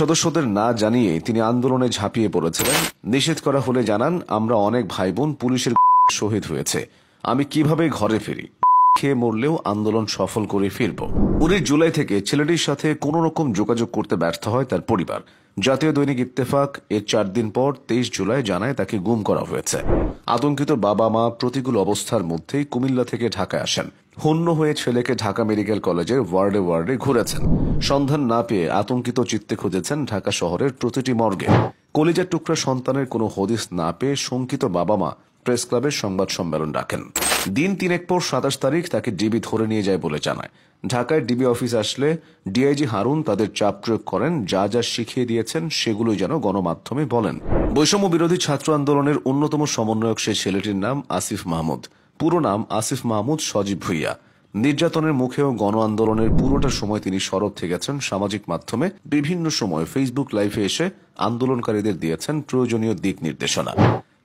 সদস্যদের না জানিয়ে তিনি আন্দোলনে ঝাঁপিয়ে পড়েছিলেন। নিষেধ করা হলে জানান, আমরা অনেক ভাই বোন পুলিশের শহীদ হয়েছে, আমি কিভাবে ঘরে ফিরি, খেয়ে মরলেও আন্দোলন সফল করে ফিরব। 19 জুলাই থেকে ছেলেটির সাথে কোন রকম যোগাযোগ করতে ব্যর্থ হয় তার পরিবার। জাতীয় দৈনিক ইত্তেফাক এর 4 দিন পর 23 জুলাই জানায় তাকে গুম করা হয়েছে। আতঙ্কিত বাবা মা প্রতিকূল অবস্থার মধ্যেই কুমিল্লা থেকে ঢাকায় আসেন। হন্য হয়ে ছেলেকে ঢাকা মেডিকেল কলেজের ওয়ার্ডে ওয়ার্ডে ঘুরেছেন। সন্ধান না পেয়ে আতঙ্কিত চিত্তে খুঁজেছেন ঢাকা শহরের প্রতিটি মর্গে। কলিজার টুকরা সন্তানের কোনো হদিস না পেয়ে শঙ্কিত বাবা মা প্রেস ক্লাবের সংবাদ সম্মেলন ডাকেন। দিন 3 পর 27 তারিখ তাকে ডিবি ধরে নিয়ে যায় বলে জানায়। ঢাকায় ডিবি অফিস আসলে ডিআইজি হারুন তাদের চাপ প্রয়োগ করেন, যা যা শিখিয়ে দিয়েছেন সেগুলোই যেন গণমাধ্যমে বলেন। বৈষম্য বিরোধী ছাত্র আন্দোলনের অন্যতম সমন্বয়ক সে ছেলেটির নাম আসিফ মাহমুদ। পুরো নাম আসিফ মাহমুদ সজীব ভুইয়া। নির্যাতনের মুখেও গণ আন্দোলনের পুরোটা সময় তিনি সরব থেকেছেন সামাজিক মাধ্যমে। বিভিন্ন সময় ফেসবুক লাইভে এসে আন্দোলনকারীদের দিয়েছেন প্রয়োজনীয় দিক নির্দেশনা।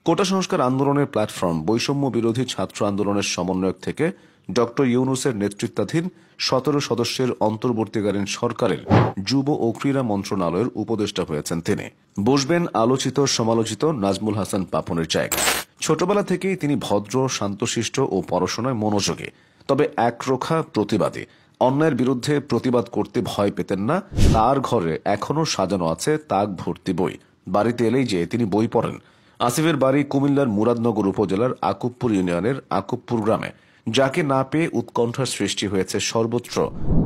কোটা সংস্কার আন্দোলনের প্ল্যাটফর্ম বৈষম্য বিরোধী ছাত্র আন্দোলনের সমন্বয়ক থেকে ডক্টর ইউনুসের নেতৃত্বাধীন 17 সদস্যের অন্তর্বর্তীকালীন সরকারের যুব ও ক্রীড়া মন্ত্রণালয়ের উপদেষ্টা হয়েছেন তিনি। বসবেন আলোচিত সমালোচিত নাজমুল হাসান পাপনের জায়গা। ছোটবেলা থেকেই তিনি ভদ্র, শান্তশিষ্ট ও পড়াশোনায় মনোযোগী, তবে একরোখা প্রতিবাদী। অন্যায়ের বিরুদ্ধে প্রতিবাদ করতে ভয় পেতেন না। তার ঘরে এখনো সাজানো আছে তাক ভর্তি বই। বাড়িতে এলেই যে তিনি বই পড়েন। আসিফের বাড়ি কুমিল্লার মুরাদনগর উপজেলার আকুবপুর ইউনিয়নের আকুবপুর গ্রামে। যাকে না পেয়ে উৎকণ্ঠার সৃষ্টি হয়েছে সর্বত্র।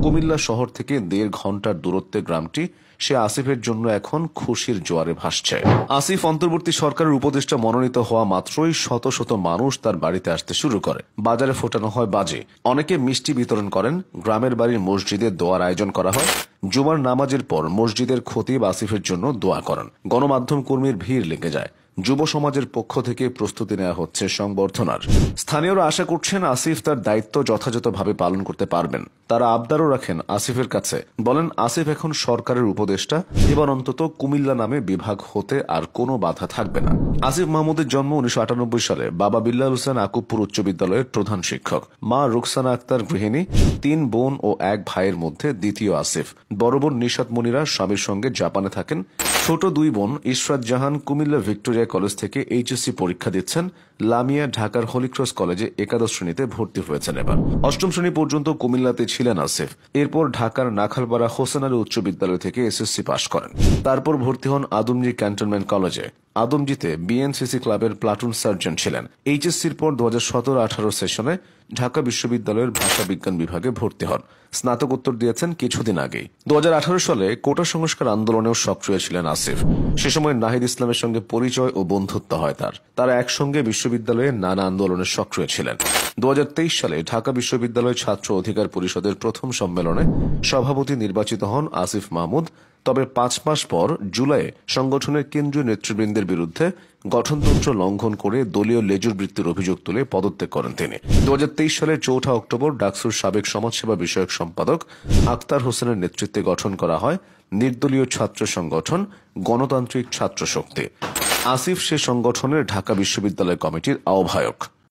কুমিল্লা শহর থেকে 1.5 ঘন্টার দূরত্বে গ্রামটি। সে আসিফের জন্য এখন খুশির জোয়ারে ভাসছে। আসিফ অন্তর্বর্তী সরকারের উপদেষ্টা মনোনীত হওয়া মাত্রই শত শত মানুষ তার বাড়িতে আসতে শুরু করে। বাজারে ফোটানো হয় বাজি, অনেকে মিষ্টি বিতরণ করেন। গ্রামের বাড়ির মসজিদে দোয়ার আয়োজন করা হয়। জুমার নামাজের পর মসজিদের খতিব আসিফের জন্য দোয়া করেন। গণমাধ্যম কর্মীর ভিড় লেগে যায়। যুব সমাজের পক্ষ থেকে প্রস্তুতি নেওয়া হচ্ছে সংবর্ধনার। স্থানীয়রা আশা করছেন আসিফ তার দায়িত্ব যথাযথভাবে পালন করতে পারবেন। তারা আবদারও রাখেন আসিফের কাছে। বলেন, আসিফ এখন সরকারের উপদেষ্টা, এবার অন্তত কুমিল্লা নামে বিভাগ হতে আর কোনো বাধা থাকবে না। আসিফ মাহমুদের জন্ম 1998 সালে। বাবা বিল্লাল হোসেন আকুবপুর উচ্চ বিদ্যালয়ের প্রধান শিক্ষক, মা রুকসানা আক্তার গৃহিণী। 3 বোন ও 1 ভাইয়ের মধ্যে দ্বিতীয় আসিফ। বড় বোন নিশাত মনিরা স্বামীর সঙ্গে জাপানে থাকেন। ছোট 2 বোন ইশরাত জাহান কুমিল্লা ভিক্টোরিয়া কলেজ থেকে এইচএসসি পরীক্ষা দিচ্ছেন। লামিয়া ঢাকার হলিক্রস কলেজে 11 শ্রেণীতে ভর্তি হয়েছেন। এবার 8ম শ্রেণী পর্যন্ত কুমিল্লাতে ছিলেন আসিফ। এরপর ঢাকার নাখালপাড়া হোসেন আলী উচ্চ বিদ্যালয় থেকে এসএসসি পাশ করেন। তারপর ভর্তি হন আদমজী ক্যান্টনমেন্ট কলেজে। আদমজীতে বিএনসিসি ক্লাবের প্লাটুন সার্জন ছিলেন। এইচএসসির পর 2017-18 সেশনে ঢাকা বিশ্ববিদ্যালয়ের ভাষা বিজ্ঞান বিভাগে ভর্তি হন। স্নাতকোত্তর দিয়েছেন কিছুদিন আগেই। 2018 সালে কোটা সংস্কার আন্দোলনেও সক্রিয় ছিলেন আসিফ। সে সময় নাহিদ ইসলামের সঙ্গে পরিচয় ও বন্ধুত্ব হয় তার। তারা একসঙ্গে বিশ্ববিদ্যালয়ে নানা আন্দোলনে সক্রিয় ছিলেন। 2023 সালে ঢাকা বিশ্ববিদ্যালয় ছাত্র অধিকার পরিষদের প্রথম সম্মেলনে সভাপতি নির্বাচিত হন আসিফ মাহমুদ। তবে 5 মাস পর জুলাইয়ে সংগঠনের কেন্দ্রীয় নেতৃবৃন্দের বিরুদ্ধে গঠনতন্ত্র লঙ্ঘন করে দলীয় লেজুর বৃত্তির অভিযোগ তুলে পদত্যাগ করেন তিনি। 2023 সালের 4 অক্টোবর ডাকসুর সাবেক সমাজসেবা বিষয়ক সম্পাদক আক্তার হোসেনের নেতৃত্বে গঠন করা হয় নির্দলীয় ছাত্র সংগঠন গণতান্ত্রিক ছাত্র শক্তি। আসিফ সে সংগঠনের ঢাকা বিশ্ববিদ্যালয় কমিটির আহ্বায়ক।